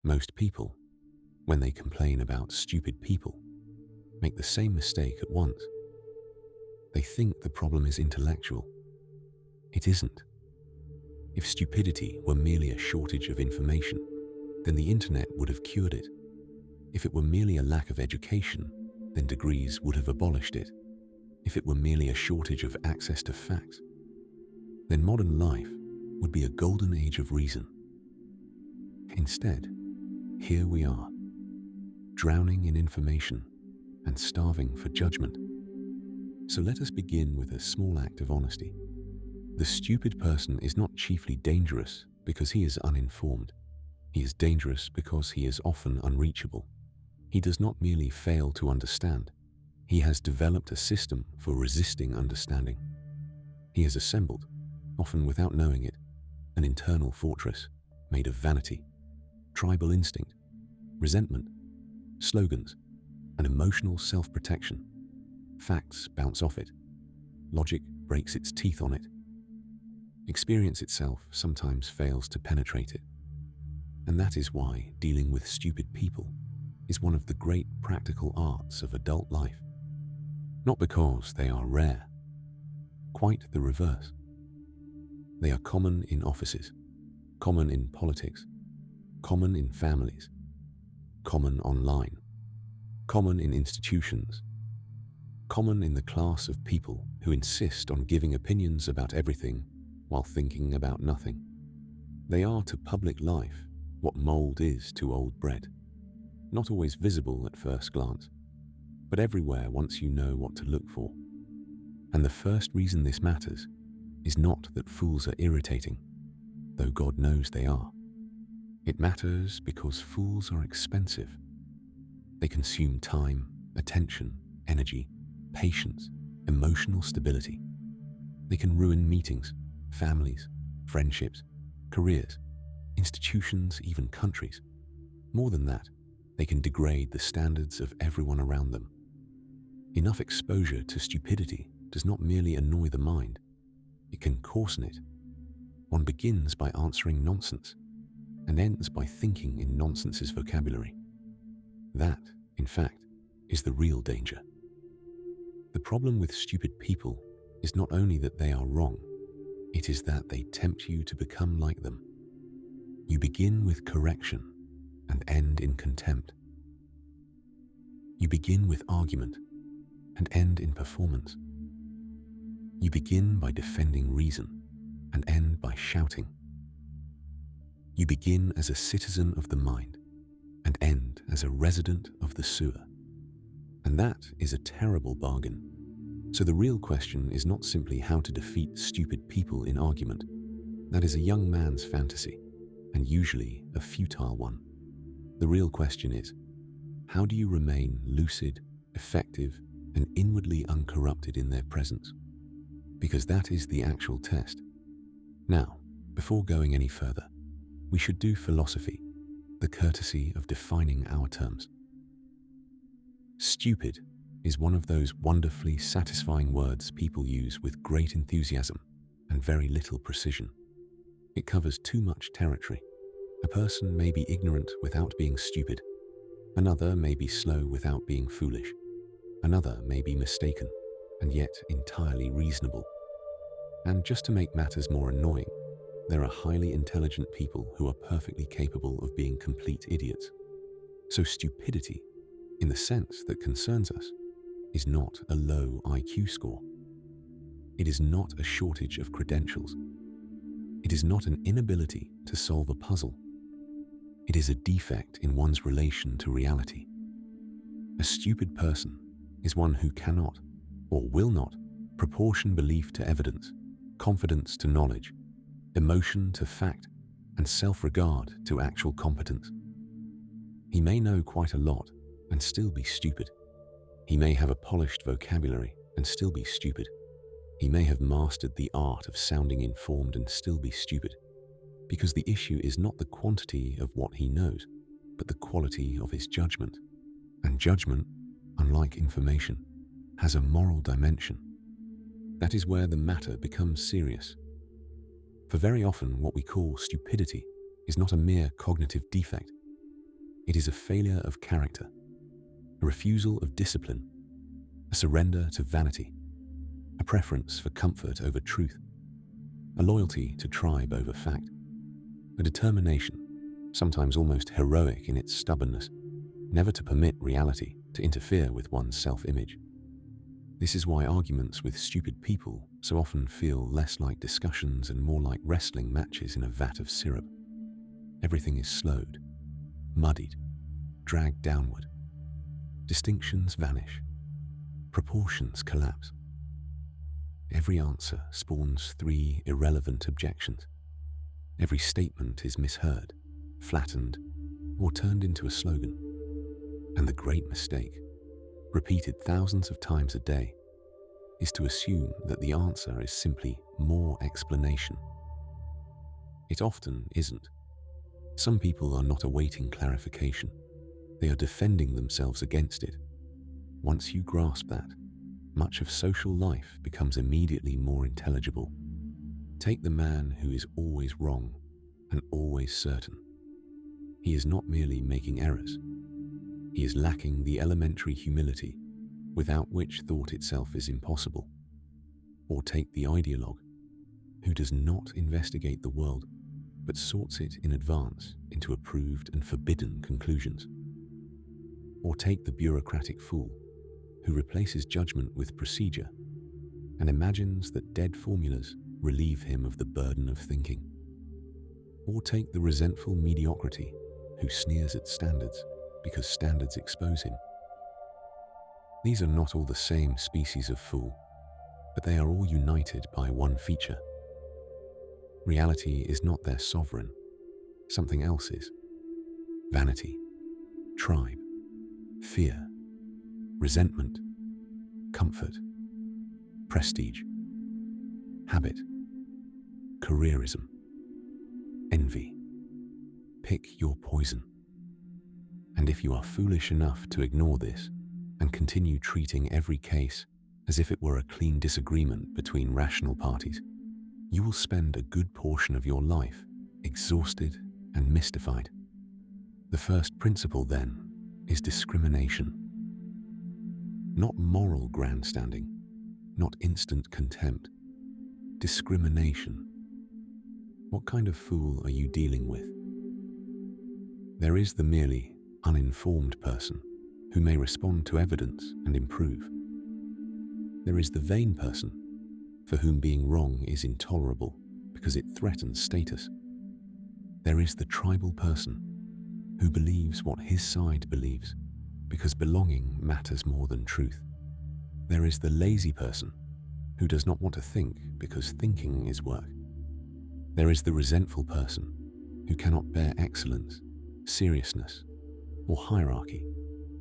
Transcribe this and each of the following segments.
Most people, when they complain about stupid people, make the same mistake at once. They think the problem is intellectual. It isn't. If stupidity were merely a shortage of information, then the internet would have cured it. If it were merely a lack of education, then degrees would have abolished it. If it were merely a shortage of access to facts, then modern life would be a golden age of reason. Instead, here we are, drowning in information and starving for judgment. So let us begin with a small act of honesty. The stupid person is not chiefly dangerous because he is uninformed. He is dangerous because he is often unreachable. He does not merely fail to understand. He has developed a system for resisting understanding. He has assembled, often without knowing it, an internal fortress made of vanity, tribal instinct, resentment, slogans, and emotional self-protection. Facts bounce off it. Logic breaks its teeth on it. Experience itself sometimes fails to penetrate it. And that is why dealing with stupid people is one of the great practical arts of adult life. Not because they are rare, quite the reverse. They are common in offices, common in politics, common in families, common online, common in institutions, common in the class of people who insist on giving opinions about everything while thinking about nothing. They are to public life what mold is to old bread, not always visible at first glance, but everywhere once you know what to look for. And the first reason this matters is not that fools are irritating, though God knows they are. It matters because fools are expensive. They consume time, attention, energy, patience, emotional stability. They can ruin meetings, families, friendships, careers, institutions, even countries. More than that, they can degrade the standards of everyone around them. Enough exposure to stupidity does not merely annoy the mind, it can coarsen it. One begins by answering nonsense and ends by thinking in nonsense's vocabulary. That, in fact, is the real danger. The problem with stupid people is not only that they are wrong, it is that they tempt you to become like them. You begin with correction and end in contempt. You begin with argument and end in performance. You begin by defending reason and end by shouting. You begin as a citizen of the mind and end as a resident of the sewer. And that is a terrible bargain. So the real question is not simply how to defeat stupid people in argument. That is a young man's fantasy, and usually a futile one. The real question is, how do you remain lucid, effective, and inwardly uncorrupted in their presence? Because that is the actual test. Now, before going any further, we should do philosophy, the courtesy of defining our terms. Stupid is one of those wonderfully satisfying words people use with great enthusiasm and very little precision. It covers too much territory. A person may be ignorant without being stupid. Another may be slow without being foolish. Another may be mistaken and yet entirely reasonable. And just to make matters more annoying, there are highly intelligent people who are perfectly capable of being complete idiots. So stupidity, in the sense that concerns us, is not a low IQ score. It is not a shortage of credentials. It is not an inability to solve a puzzle. It is a defect in one's relation to reality. A stupid person is one who cannot, or will not, proportion belief to evidence, confidence to knowledge, emotion to fact, and self-regard to actual competence. He may know quite a lot and still be stupid. He may have a polished vocabulary and still be stupid. He may have mastered the art of sounding informed and still be stupid, because the issue is not the quantity of what he knows, but the quality of his judgment. And judgment, unlike information, has a moral dimension. That is where the matter becomes serious. For very often what we call stupidity is not a mere cognitive defect, It is a failure of character, a refusal of discipline, a surrender to vanity, a preference for comfort over truth, a loyalty to tribe over fact, a determination, sometimes almost heroic in its stubbornness, never to permit reality to interfere with one's self-image. This is why arguments with stupid people so often feel less like discussions and more like wrestling matches in a vat of syrup. Everything is slowed, muddied, dragged downward. Distinctions vanish. Proportions collapse. Every answer spawns 3 irrelevant objections. Every statement is misheard, flattened, or turned into a slogan. And the great mistake, repeated thousands of times a day, is to assume that the answer is simply more explanation. It often isn't. Some people are not awaiting clarification. They are defending themselves against it. Once you grasp that, much of social life becomes immediately more intelligible. Take the man who is always wrong and always certain. He is not merely making errors. He is lacking the elementary humility without which thought itself is impossible. Or take the ideologue who does not investigate the world but sorts it in advance into approved and forbidden conclusions. Or take the bureaucratic fool who replaces judgment with procedure and imagines that dead formulas relieve him of the burden of thinking. Or take the resentful mediocrity who sneers at standards because standards expose him. These are not all the same species of fool, but they are all united by one feature. Reality is not their sovereign, something else is. Vanity, tribe, fear, resentment, comfort, prestige, habit, careerism, envy. Pick your poison. And if you are foolish enough to ignore this and continue treating every case as if it were a clean disagreement between rational parties, you will spend a good portion of your life exhausted and mystified. The first principle, then, is discrimination. Not moral grandstanding, not instant contempt. Discrimination. What kind of fool are you dealing with? There is the merely uninformed person who may respond to evidence and improve. There is the vain person for whom being wrong is intolerable because it threatens status. There is the tribal person who believes what his side believes because belonging matters more than truth. There is the lazy person who does not want to think because thinking is work. There is the resentful person who cannot bear excellence, seriousness, or hierarchy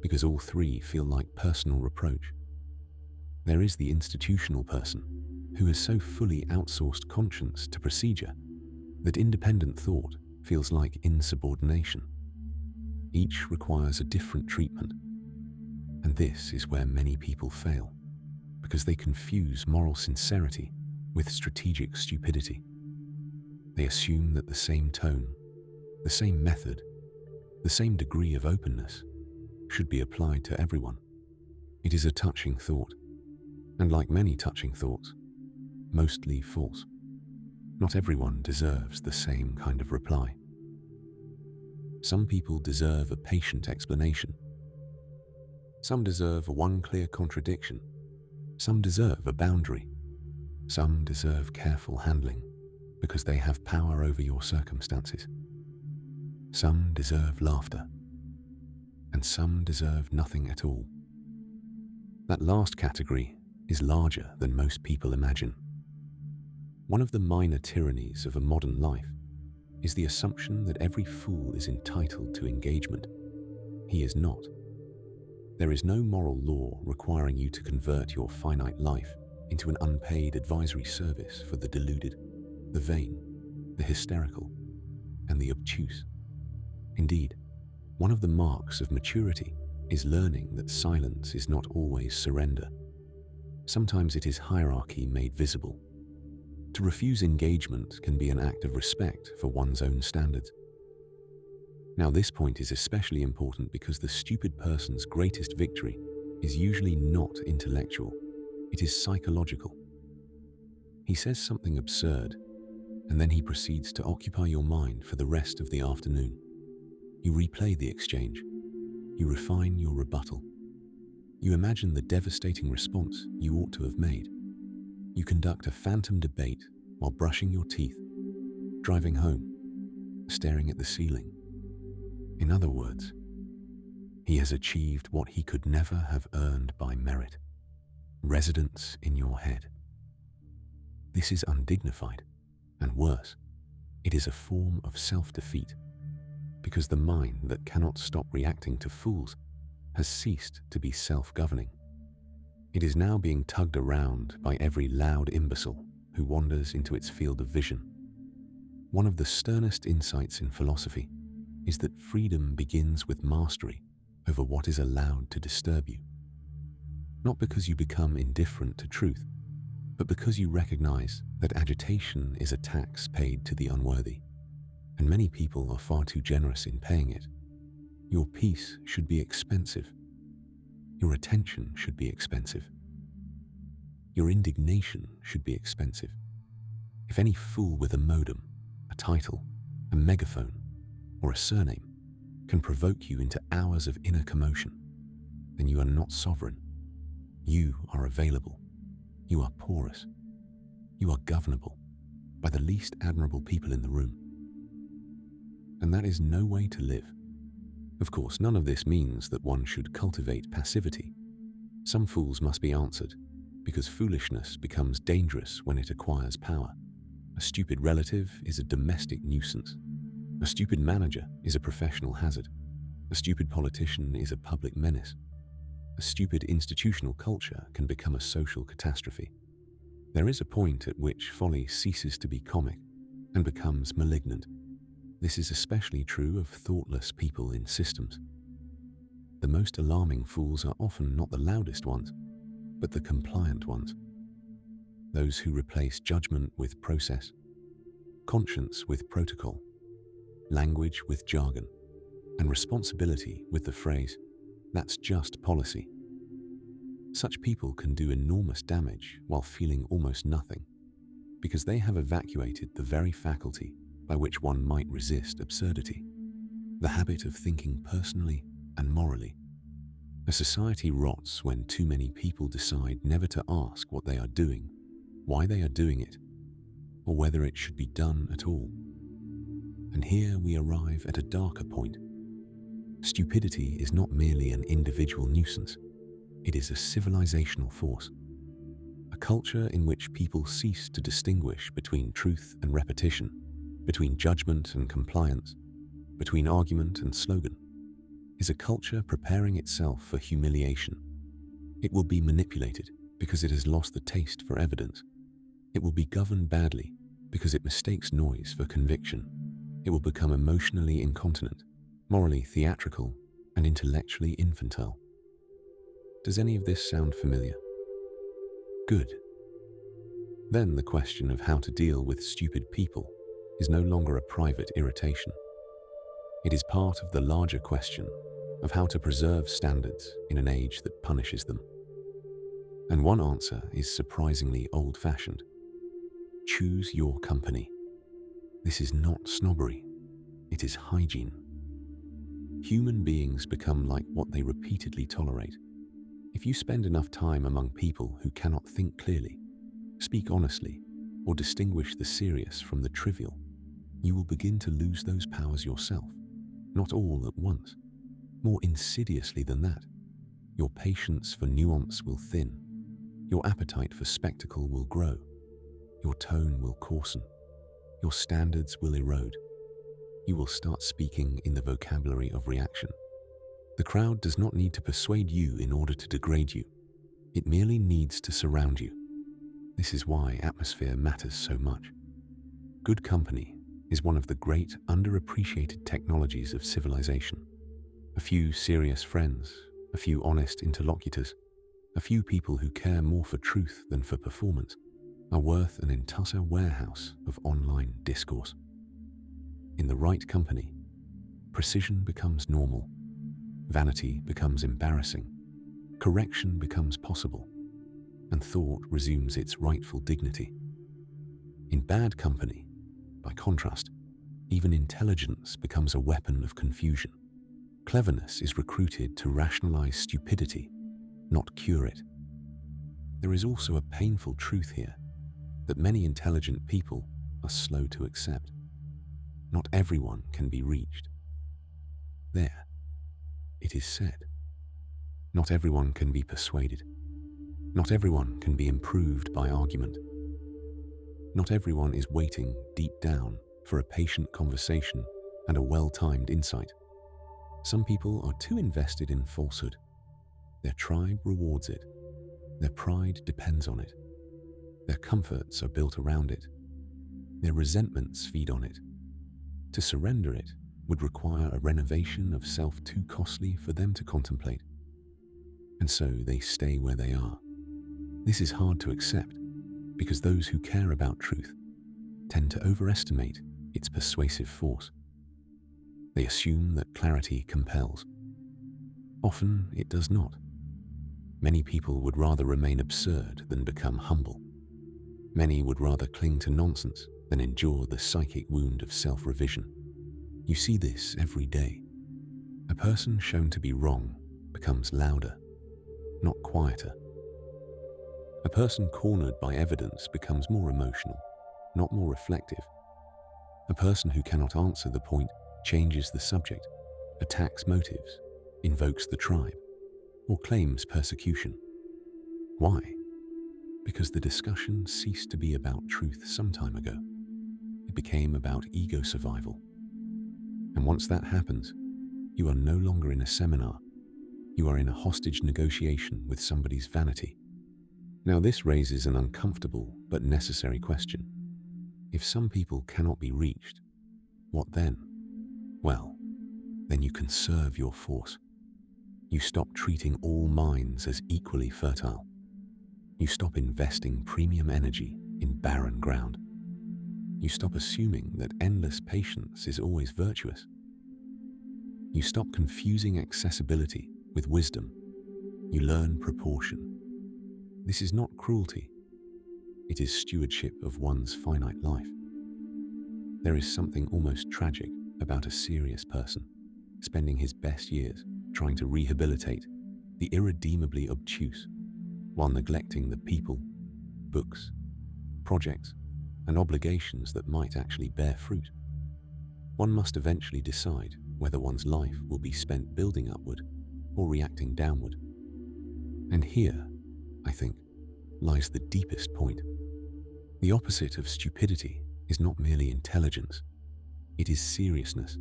because all 3 feel like personal reproach. There is the institutional person who has so fully outsourced conscience to procedure that independent thought feels like insubordination. Each requires a different treatment, and this is where many people fail, because they confuse moral sincerity with strategic stupidity. They assume that the same tone, the same method, the same degree of openness should be applied to everyone. It is a touching thought, and like many touching thoughts, mostly false. Not everyone deserves the same kind of reply. Some people deserve a patient explanation. Some deserve one clear contradiction. Some deserve a boundary. Some deserve careful handling because they have power over your circumstances. Some deserve laughter, and some deserve nothing at all. That last category is larger than most people imagine. One of the minor tyrannies of a modern life is the assumption that every fool is entitled to engagement. He is not. There is no moral law requiring you to convert your finite life into an unpaid advisory service for the deluded, the vain, the hysterical, and the obtuse. Indeed, one of the marks of maturity is learning that silence is not always surrender. Sometimes it is hierarchy made visible. To refuse engagement can be an act of respect for one's own standards. Now, this point is especially important because the stupid person's greatest victory is usually not intellectual, it is psychological. He says something absurd, and then he proceeds to occupy your mind for the rest of the afternoon. You replay the exchange. You refine your rebuttal. You imagine the devastating response you ought to have made. You conduct a phantom debate while brushing your teeth, driving home, staring at the ceiling. In other words, he has achieved what he could never have earned by merit: residence in your head. This is undignified, and worse, it is a form of self-defeat, because the mind that cannot stop reacting to fools has ceased to be self-governing. It is now being tugged around by every loud imbecile who wanders into its field of vision. One of the sternest insights in philosophy is that freedom begins with mastery over what is allowed to disturb you. Not because you become indifferent to truth, but because you recognize that agitation is a tax paid to the unworthy, and many people are far too generous in paying it. Your peace should be expensive. Your attention should be expensive. Your indignation should be expensive. If any fool with a modem, a title, a megaphone, or a surname can provoke you into hours of inner commotion, then you are not sovereign. You are available. You are porous. You are governable by the least admirable people in the room. And that is no way to live. Of course, none of this means that one should cultivate passivity. Some fools must be answered, because foolishness becomes dangerous when it acquires power. A stupid relative is a domestic nuisance. A stupid manager is a professional hazard. A stupid politician is a public menace. A stupid institutional culture can become a social catastrophe. There is a point at which folly ceases to be comic and becomes malignant. This is especially true of thoughtless people in systems. The most alarming fools are often not the loudest ones, but the compliant ones. Those who replace judgment with process, conscience with protocol, language with jargon, and responsibility with the phrase, "That's just policy." Such people can do enormous damage while feeling almost nothing, because they have evacuated the very faculty by which one might resist absurdity, the habit of thinking personally and morally. A society rots when too many people decide never to ask what they are doing, why they are doing it, or whether it should be done at all. And here we arrive at a darker point. Stupidity is not merely an individual nuisance, it is a civilizational force. A culture in which people cease to distinguish between truth and repetition, between judgment and compliance, between argument and slogan, is a culture preparing itself for humiliation. It will be manipulated because it has lost the taste for evidence. It will be governed badly because it mistakes noise for conviction. It will become emotionally incontinent, morally theatrical, and intellectually infantile. Does any of this sound familiar? Good. Then the question of how to deal with stupid people is no longer a private irritation. It is part of the larger question of how to preserve standards in an age that punishes them. And one answer is surprisingly old-fashioned. Choose your company. This is not snobbery, it is hygiene. Human beings become like what they repeatedly tolerate. If you spend enough time among people who cannot think clearly, speak honestly, or distinguish the serious from the trivial, you will begin to lose those powers yourself, not all at once. More insidiously than that, your patience for nuance will thin, your appetite for spectacle will grow, your tone will coarsen, your standards will erode. You will start speaking in the vocabulary of reaction. The crowd does not need to persuade you in order to degrade you. It merely needs to surround you. This is why atmosphere matters so much. Good company is one of the great underappreciated technologies of civilization. A few serious friends, a few honest interlocutors, a few people who care more for truth than for performance, are worth an entire warehouse of online discourse. In the right company, precision becomes normal, vanity becomes embarrassing, correction becomes possible, and thought resumes its rightful dignity. In bad company, by contrast, even intelligence becomes a weapon of confusion. Cleverness is recruited to rationalize stupidity, not cure it. There is also a painful truth here that many intelligent people are slow to accept. Not everyone can be reached. There, it is said. Not everyone can be persuaded. Not everyone can be improved by argument. Not everyone is waiting deep down for a patient conversation and a well-timed insight. Some people are too invested in falsehood. Their tribe rewards it. Their pride depends on it. Their comforts are built around it. Their resentments feed on it. To surrender it would require a renovation of self too costly for them to contemplate. And so they stay where they are. This is hard to accept because those who care about truth tend to overestimate its persuasive force. They assume that clarity compels. Often it does not. Many people would rather remain absurd than become humble. Many would rather cling to nonsense than endure the psychic wound of self-revision. You see this every day. A person shown to be wrong becomes louder, not quieter. A person cornered by evidence becomes more emotional, not more reflective. A person who cannot answer the point changes the subject, attacks motives, invokes the tribe, or claims persecution. Why? Because the discussion ceased to be about truth some time ago. It became about ego survival. And once that happens, you are no longer in a seminar. You are in a hostage negotiation with somebody's vanity. Now this raises an uncomfortable but necessary question. If some people cannot be reached, what then? Well, then you conserve your force. You stop treating all minds as equally fertile. You stop investing premium energy in barren ground. You stop assuming that endless patience is always virtuous. You stop confusing accessibility with wisdom. You learn proportion. This is not cruelty. It is stewardship of one's finite life. There is something almost tragic about a serious person spending his best years trying to rehabilitate the irredeemably obtuse while neglecting the people, books, projects, and obligations that might actually bear fruit. One must eventually decide whether one's life will be spent building upward or reacting downward. And here, I think, lies the deepest point. The opposite of stupidity is not merely intelligence, it is seriousness.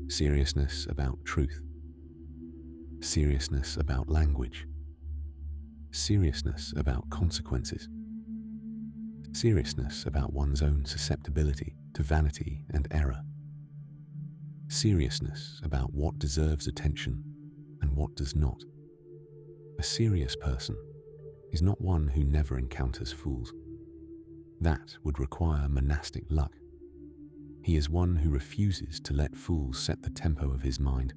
Seriousness about truth. Seriousness about language. Seriousness about consequences. Seriousness about one's own susceptibility to vanity and error. Seriousness about what deserves attention and what does not. A serious person is not one who never encounters fools. That would require monastic luck. He is one who refuses to let fools set the tempo of his mind.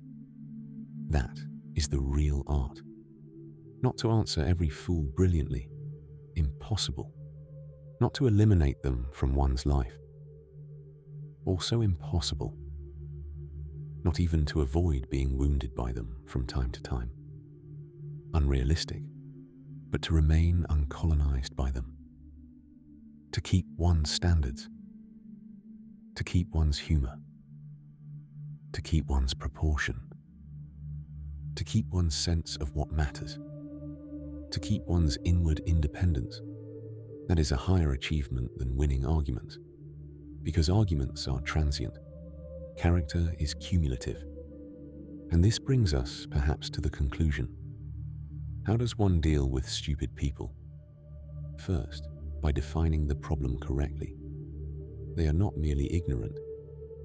That is the real art. Not to answer every fool brilliantly, impossible. Not to eliminate them from one's life, also impossible. Not even to avoid being wounded by them from time to time. Unrealistic, but to remain uncolonized by them. To keep one's standards. To keep one's humor. To keep one's proportion. To keep one's sense of what matters. To keep one's inward independence. That is a higher achievement than winning arguments, because arguments are transient. Character is cumulative. And this brings us, perhaps, to the conclusion. How does one deal with stupid people? First, by defining the problem correctly. They are not merely ignorant,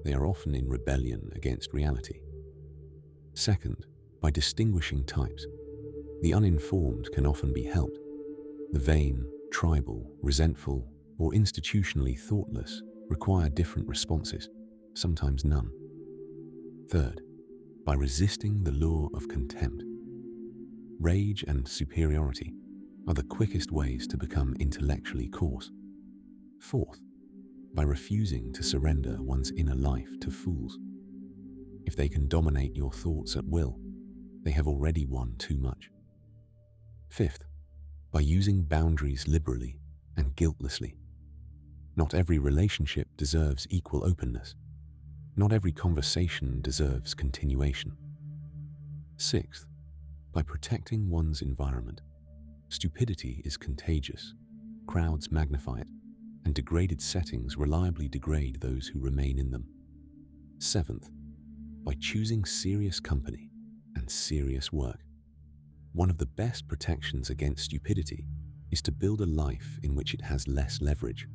they are often in rebellion against reality. Second, by distinguishing types. The uninformed can often be helped. The vain, tribal, resentful, or institutionally thoughtless require different responses, sometimes none. Third, by resisting the law of contempt. Rage and superiority are the quickest ways to become intellectually coarse. Fourth, by refusing to surrender one's inner life to fools. If they can dominate your thoughts at will, they have already won too much. Fifth, by using boundaries liberally and guiltlessly. Not every relationship deserves equal openness. Not every conversation deserves continuation. Sixth, by protecting one's environment. Stupidity is contagious. Crowds magnify it, and degraded settings reliably degrade those who remain in them. Seventh, by choosing serious company and serious work. One of the best protections against stupidity is to build a life in which it has less leverage.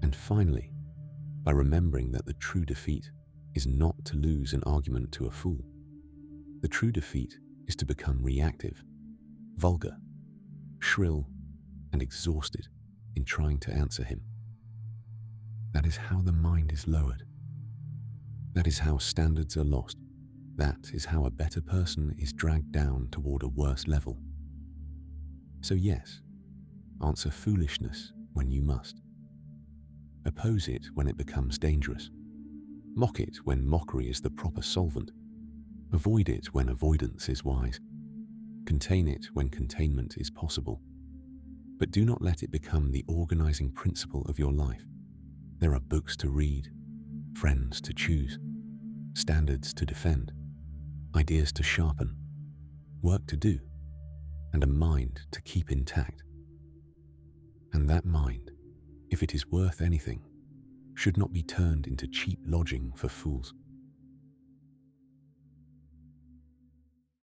And finally, by remembering that the true defeat is not to lose an argument to a fool. The true defeat is to become reactive, vulgar, shrill, and exhausted in trying to answer him. That is how the mind is lowered. That is how standards are lost. That is how a better person is dragged down toward a worse level. So yes, answer foolishness when you must. Oppose it when it becomes dangerous. Mock it when mockery is the proper solvent. Avoid it when avoidance is wise. Contain it when containment is possible. But do not let it become the organizing principle of your life. There are books to read, friends to choose, standards to defend, ideas to sharpen, work to do, and a mind to keep intact. And that mind, if it is worth anything, should not be turned into cheap lodging for fools.